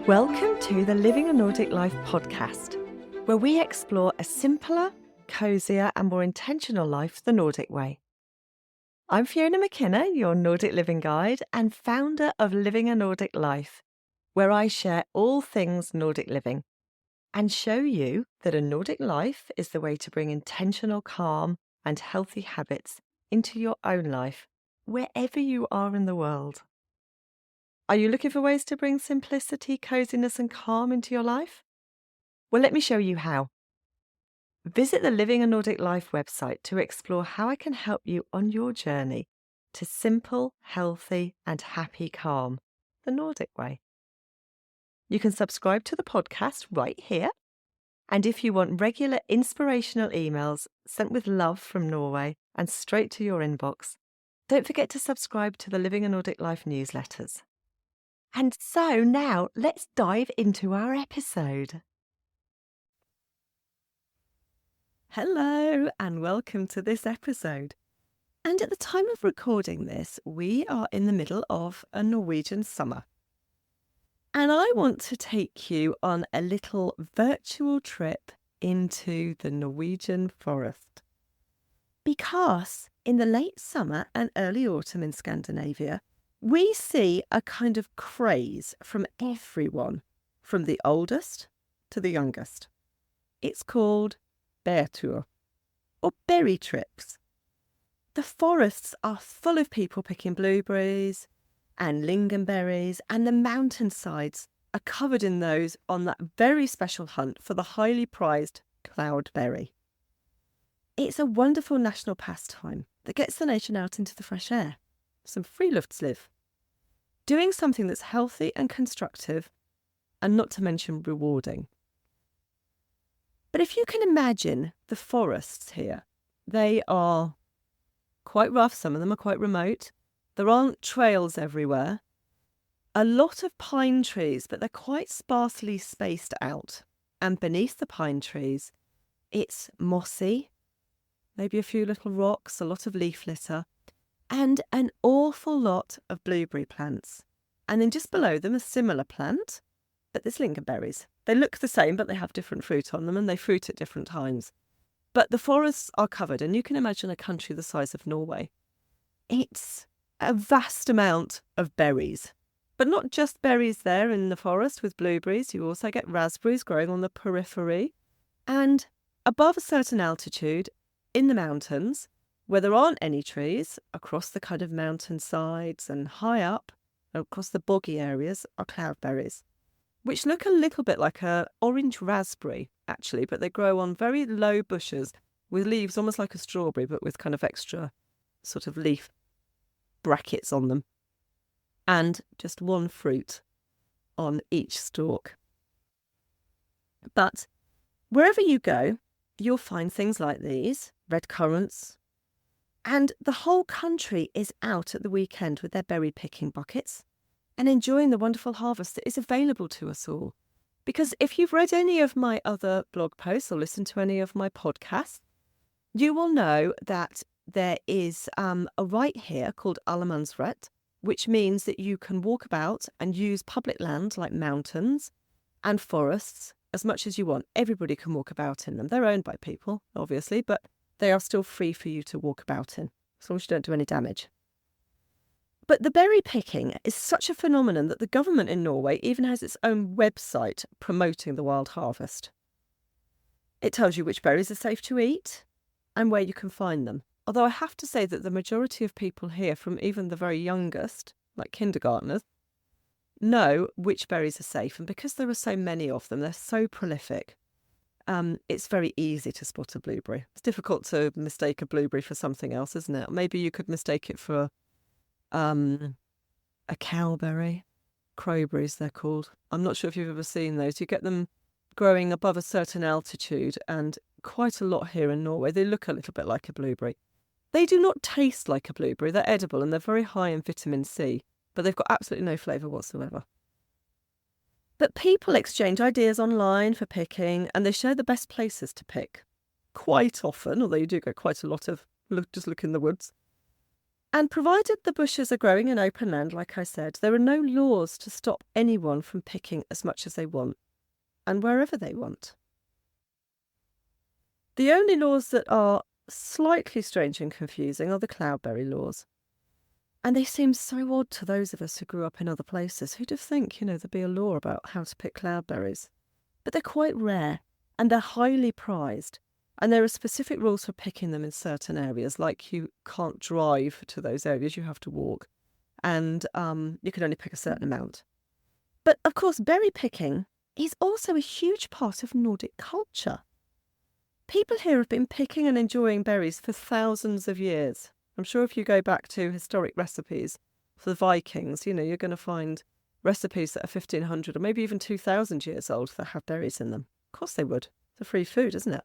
Welcome to the Living a Nordic Life podcast, where we explore a simpler, cosier and more intentional life the Nordic way. I'm Fiona McKenna, your Nordic living guide and founder of Living a Nordic Life, where I share all things Nordic living and show you that a Nordic life is the way to bring intentional calm and healthy habits into your own life, wherever you are in the world. Are you looking for ways to bring simplicity, coziness and calm into your life? Well, let me show you how. Visit the Living a Nordic Life website to explore how I can help you on your journey to simple, healthy and happy calm, the Nordic way. You can subscribe to the podcast right here. And if you want regular inspirational emails sent with love from Norway and straight to your inbox, don't forget to subscribe to the Living a Nordic Life newsletters. And so now let's dive into our episode. Hello and welcome to this episode. And at the time of recording this, we are in the middle of a Norwegian summer. And I want to take you on a little virtual trip into the Norwegian forest. Because in the late summer and early autumn in Scandinavia, we see a kind of craze from everyone, from the oldest to the youngest. It's called Bærtur, or berry trips. The forests are full of people picking blueberries and lingonberries, and the mountainsides are covered in those on that very special hunt for the highly prized cloudberry. It's a wonderful national pastime that gets the nation out into the fresh air. Some friluftsliv. Doing something that's healthy and constructive, and not to mention rewarding. But if you can imagine the forests here, they are quite rough, some of them are quite remote. There aren't trails everywhere. A lot of pine trees, but they're quite sparsely spaced out. And beneath the pine trees, it's mossy, maybe a few little rocks, a lot of leaf litter, and an awful lot of blueberry plants. And then just below them, a similar plant, but there's lingonberries. They look the same, but they have different fruit on them, and they fruit at different times. But the forests are covered, and you can imagine a country the size of Norway. It's a vast amount of berries. But not just berries there in the forest with blueberries. You also get raspberries growing on the periphery. And above a certain altitude, in the mountains, where there aren't any trees, across the kind of mountain sides and high up, across the boggy areas, are cloudberries, which look a little bit like an orange raspberry, actually, but they grow on very low bushes with leaves almost like a strawberry, but with kind of extra sort of leaf brackets on them, and just one fruit on each stalk. But wherever you go, you'll find things like these, red currants, and the whole country is out at the weekend with their berry picking buckets and enjoying the wonderful harvest that is available to us all. Because if you've read any of my other blog posts or listened to any of my podcasts, you will know that there is a right here called Allemannsrett, which means that you can walk about and use public land like mountains and forests as much as you want. Everybody can walk about in them. They're owned by people, obviously, but they are still free for you to walk about in, as long as you don't do any damage. But the berry picking is such a phenomenon that the government in Norway even has its own website promoting the wild harvest. It tells you which berries are safe to eat and where you can find them. Although I have to say that the majority of people here, from even the very youngest, like kindergartners, know which berries are safe. And because there are so many of them, they're so prolific, it's very easy to spot a blueberry. It's difficult to mistake a blueberry for something else, isn't it? Maybe you could mistake it for a cowberry. Crowberries, they're called. I'm not sure if you've ever seen those. You get them growing above a certain altitude, and quite a lot here in Norway. They look a little bit like a blueberry. They do not taste like a blueberry. They're edible and they're very high in vitamin C, but they've got absolutely no flavour whatsoever. But people exchange ideas online for picking, and they share the best places to pick. Quite often, although you do get quite a lot of just look in the woods. And provided the bushes are growing in open land, like I said, there are no laws to stop anyone from picking as much as they want and wherever they want. The only laws that are slightly strange and confusing are the cloudberry laws. And they seem so odd to those of us who grew up in other places. Who'd have think, there'd be a law about how to pick cloudberries? But they're quite rare and they're highly prized. And there are specific rules for picking them in certain areas, like you can't drive to those areas, you have to walk. And you can only pick a certain amount. But of course, berry picking is also a huge part of Nordic culture. People here have been picking and enjoying berries for thousands of years. I'm sure if you go back to historic recipes for the Vikings, you're going to find recipes that are 1,500 or maybe even 2,000 years old that have berries in them. Of course they would. It's a free food, isn't it?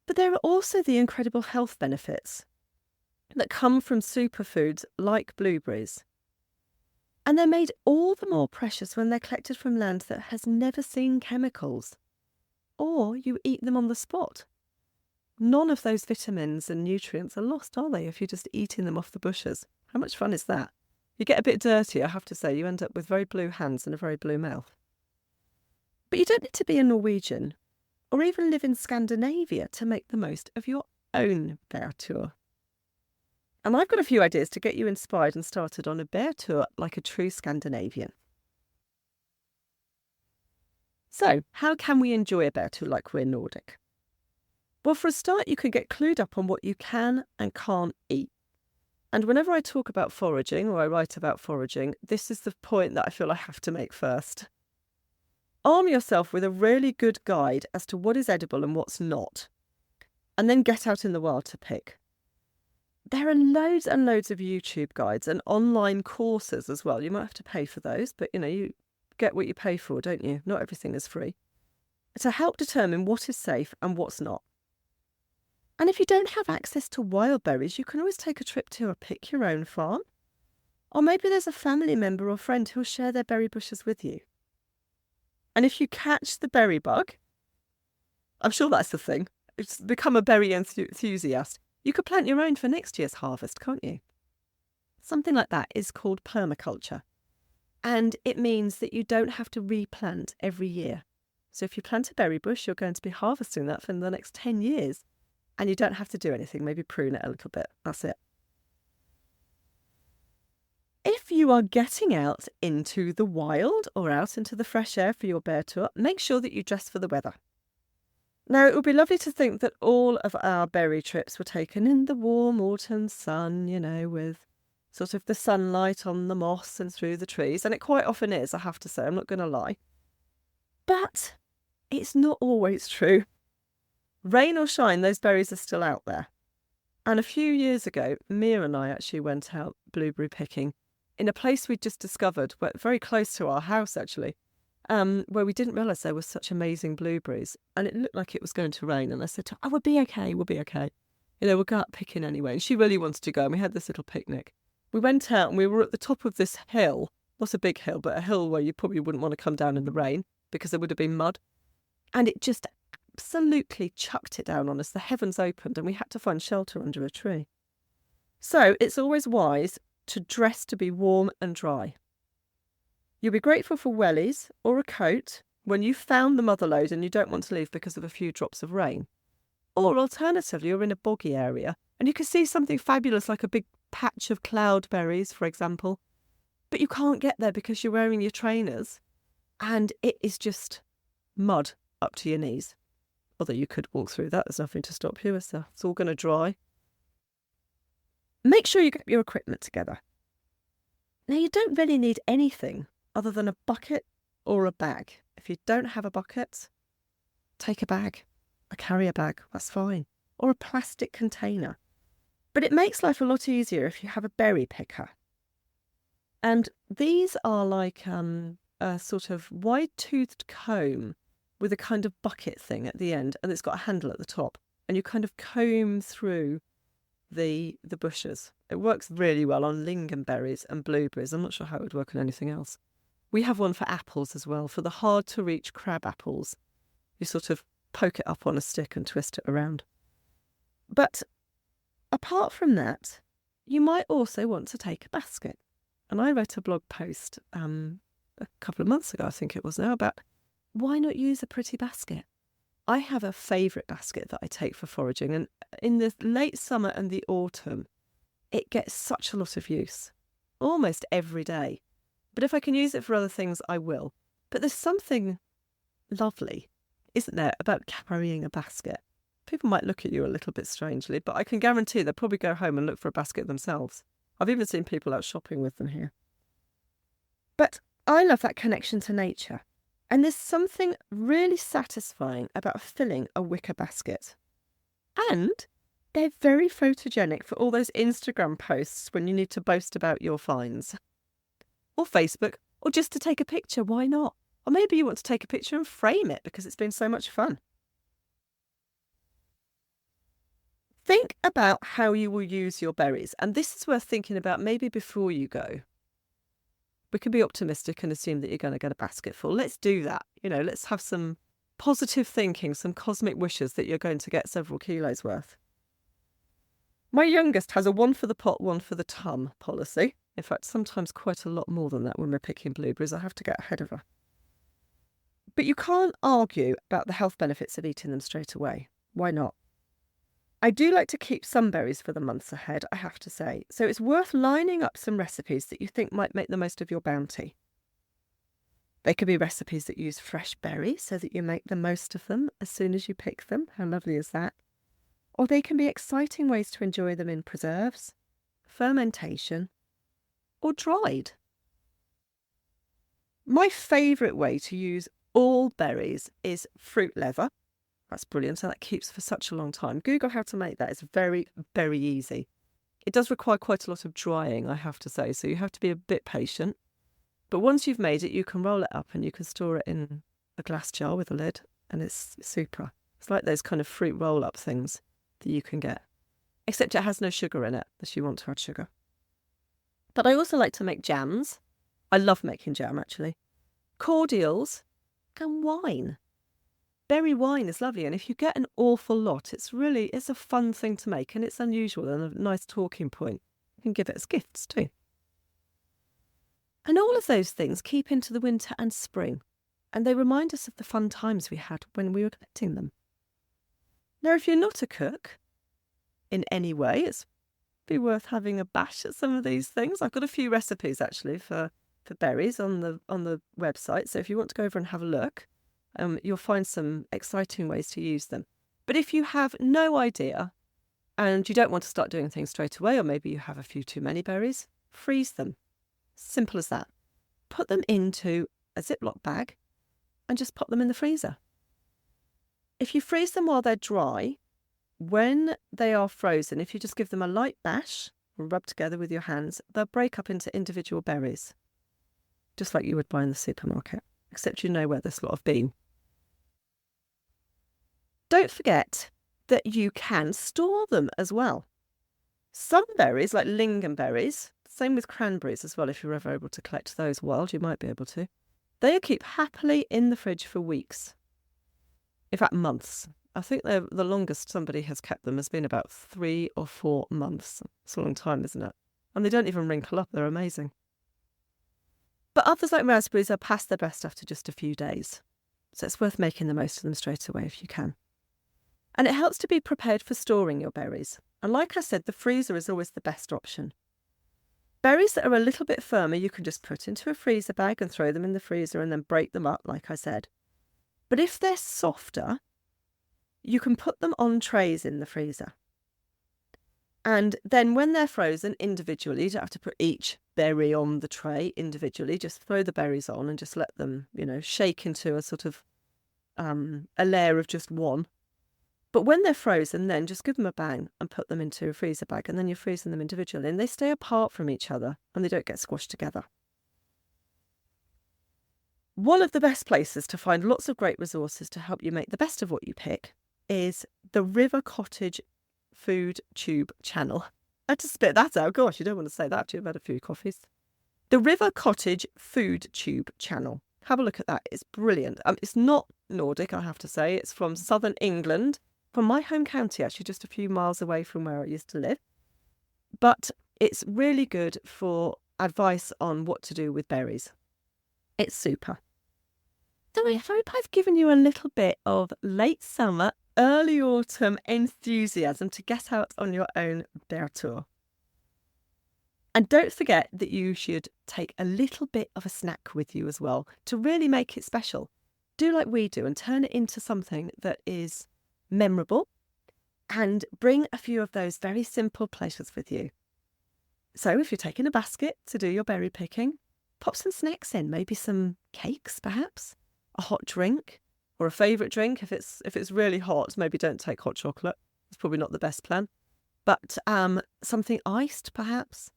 But there are also the incredible health benefits that come from superfoods like blueberries. And they're made all the more precious when they're collected from land that has never seen chemicals. Or you eat them on the spot. None of those vitamins and nutrients are lost, are they, if you're just eating them off the bushes? How much fun is that? You get a bit dirty, I have to say. You end up with very blue hands and a very blue mouth. But you don't need to be a Norwegian or even live in Scandinavia to make the most of your own Bærtur. And I've got a few ideas to get you inspired and started on a Bærtur like a true Scandinavian. So, how can we enjoy a Bærtur like we're Nordic? Well, for a start, you can get clued up on what you can and can't eat. And whenever I talk about foraging or I write about foraging, this is the point that I feel I have to make first. Arm yourself with a really good guide as to what is edible and what's not, and then get out in the wild to pick. There are loads and loads of YouTube guides and online courses as well. You might have to pay for those, but you get what you pay for, don't you? Not everything is free. To help determine what is safe and what's not. And if you don't have access to wild berries, you can always take a trip to a pick your own farm. Or maybe there's a family member or friend who'll share their berry bushes with you. And if you catch the berry bug, I'm sure that's the thing, it's become a berry enthusiast, you could plant your own for next year's harvest, can't you? Something like that is called permaculture. And it means that you don't have to replant every year. So if you plant a berry bush, you're going to be harvesting that for the next 10 years. And you don't have to do anything, maybe prune it a little bit. That's it. If you are getting out into the wild or out into the fresh air for your Bærtur, make sure that you dress for the weather. Now, it would be lovely to think that all of our berry trips were taken in the warm autumn sun, with sort of the sunlight on the moss and through the trees. And it quite often is, I have to say, I'm not going to lie. But it's not always true. Rain or shine, those berries are still out there. And a few years ago, Mia and I actually went out blueberry picking in a place we'd just discovered, very close to our house actually, where we didn't realise there were such amazing blueberries. And it looked like it was going to rain. And I said to her, we'll be okay, we'll be okay. We'll go out picking anyway. And she really wanted to go. And we had this little picnic. We went out and we were at the top of this hill. Not a big hill, but a hill where you probably wouldn't want to come down in the rain because there would have been mud. And it just absolutely chucked it down on us. The heavens opened and we had to find shelter under a tree. So it's always wise to dress to be warm and dry. You'll be grateful for wellies or a coat when you've found the mother lode and you don't want to leave because of a few drops of rain. Or alternatively, you're in a boggy area and you can see something fabulous like a big patch of cloudberries, for example, but you can't get there because you're wearing your trainers and it is just mud up to your knees. Although you could walk through that, there's nothing to stop you, so it's all going to dry. Make sure you get your equipment together. Now, you don't really need anything other than a bucket or a bag. If you don't have a bucket, take a bag, a carrier bag, that's fine, or a plastic container. But it makes life a lot easier if you have a berry picker. And these are like a sort of wide-toothed comb with a kind of bucket thing at the end, and it's got a handle at the top. And you kind of comb through the bushes. It works really well on lingonberries and blueberries. I'm not sure how it would work on anything else. We have one for apples as well, for the hard-to-reach crab apples. You sort of poke it up on a stick and twist it around. But apart from that, you might also want to take a basket. And I wrote a blog post a couple of months ago, I think it was now, about why not use a pretty basket? I have a favourite basket that I take for foraging, and in the late summer and the autumn, it gets such a lot of use, almost every day. But if I can use it for other things, I will. But there's something lovely, isn't there, about carrying a basket? People might look at you a little bit strangely, but I can guarantee they'll probably go home and look for a basket themselves. I've even seen people out shopping with them here. But I love that connection to nature. And there's something really satisfying about filling a wicker basket. And they're very photogenic for all those Instagram posts when you need to boast about your finds. Or Facebook, or just to take a picture, why not? Or maybe you want to take a picture and frame it because it's been so much fun. Think about how you will use your berries, and this is worth thinking about maybe before you go. We can be optimistic and assume that you're going to get a basket full. Let's do that. Let's have some positive thinking, some cosmic wishes that you're going to get several kilos worth. My youngest has a 1 for the pot, 1 for the tum policy. In fact, sometimes quite a lot more than that when we're picking blueberries. I have to get ahead of her. But you can't argue about the health benefits of eating them straight away. Why not? I do like to keep some berries for the months ahead, I have to say, so it's worth lining up some recipes that you think might make the most of your bounty. They could be recipes that use fresh berries so that you make the most of them as soon as you pick them. How lovely is that? Or they can be exciting ways to enjoy them in preserves, fermentation, or dried. My favourite way to use all berries is fruit leather. That's brilliant. So that keeps for such a long time. Google how to make that. It's very, very easy. It does require quite a lot of drying, I have to say, so you have to be a bit patient. But once you've made it, you can roll it up and you can store it in a glass jar with a lid, and it's super. It's like those kind of fruit roll-up things that you can get, except it has no sugar in it, unless you want to add sugar. But I also like to make jams. I love making jam, actually. Cordials and wine. Berry wine is lovely, and if you get an awful lot, it's a fun thing to make, and it's unusual and a nice talking point. You can give it as gifts too. And all of those things keep into the winter and spring, and they remind us of the fun times we had when we were collecting them. Now, if you're not a cook in any way, it's be worth having a bash at some of these things. I've got a few recipes actually for berries on the website, so if you want to go over and have a look, you'll find some exciting ways to use them. But if you have no idea and you don't want to start doing things straight away, or maybe you have a few too many berries, freeze them. Simple as that. Put them into a Ziploc bag and just pop them in the freezer. If you freeze them while they're dry, when they are frozen, if you just give them a light bash or rub together with your hands, they'll break up into individual berries, just like you would buy in the supermarket, except you know where this lot have been. Don't forget that you can store them as well. Some berries, like lingonberries, same with cranberries as well, if you're ever able to collect those wild, you might be able to. They'll keep happily in the fridge for weeks. In fact, months. I think the longest somebody has kept them has been about 3 or 4 months. It's a long time, isn't it? And they don't even wrinkle up. They're amazing. But others, like raspberries, are past their best after just a few days. So it's worth making the most of them straight away if you can. And it helps to be prepared for storing your berries. And like I said, the freezer is always the best option. Berries that are a little bit firmer, you can just put into a freezer bag and throw them in the freezer and then break them up, like I said. But if they're softer, you can put them on trays in the freezer. And then when they're frozen individually, you don't have to put each berry on the tray individually, just throw the berries on and just let them, shake into a sort of a layer of just one. But when they're frozen, then just give them a bang and put them into a freezer bag, and then you're freezing them individually, and they stay apart from each other and they don't get squashed together. One of the best places to find lots of great resources to help you make the best of what you pick is the River Cottage Food Tube channel. I had to spit that out. Gosh, you don't want to say that. You've had a few coffees. The River Cottage Food Tube channel. Have a look at that. It's brilliant. It's not Nordic, I have to say. It's from southern England, from my home county, actually, just a few miles away from where I used to live. But It's really good for advice on what to do with berries. It's super. So I hope I've given you a little bit of late summer, early autumn enthusiasm to get out on your own Bærtur. And don't forget that you should take a little bit of a snack with you as well to really make it special. Do like we do and turn it into something that is memorable, and bring a few of those very simple pleasures with you. So if you're taking a basket to do your berry picking, pop some snacks in, maybe some cakes perhaps, a hot drink, or a favourite drink. If it's really hot, maybe don't take hot chocolate. It's probably not the best plan. But something iced perhaps,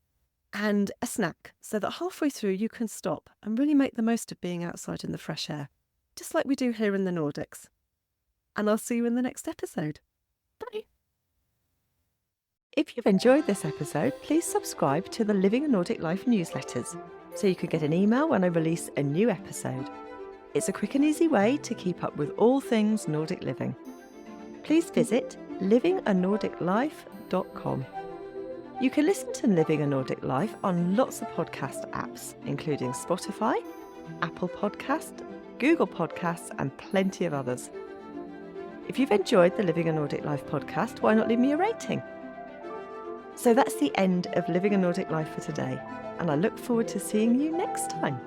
and a snack, so that halfway through you can stop and really make the most of being outside in the fresh air, just like we do here in the Nordics. And I'll see you in the next episode. Bye. If you've enjoyed this episode, please subscribe to the Living a Nordic Life newsletters so you can get an email when I release a new episode. It's a quick and easy way to keep up with all things Nordic living. Please visit livinganordiclife.com. You can listen to Living a Nordic Life on lots of podcast apps, including Spotify, Apple Podcast, Google Podcasts, and plenty of others. If you've enjoyed the Living a Nordic Life podcast, why not leave me a rating? So that's the end of Living a Nordic Life for today, and I look forward to seeing you next time.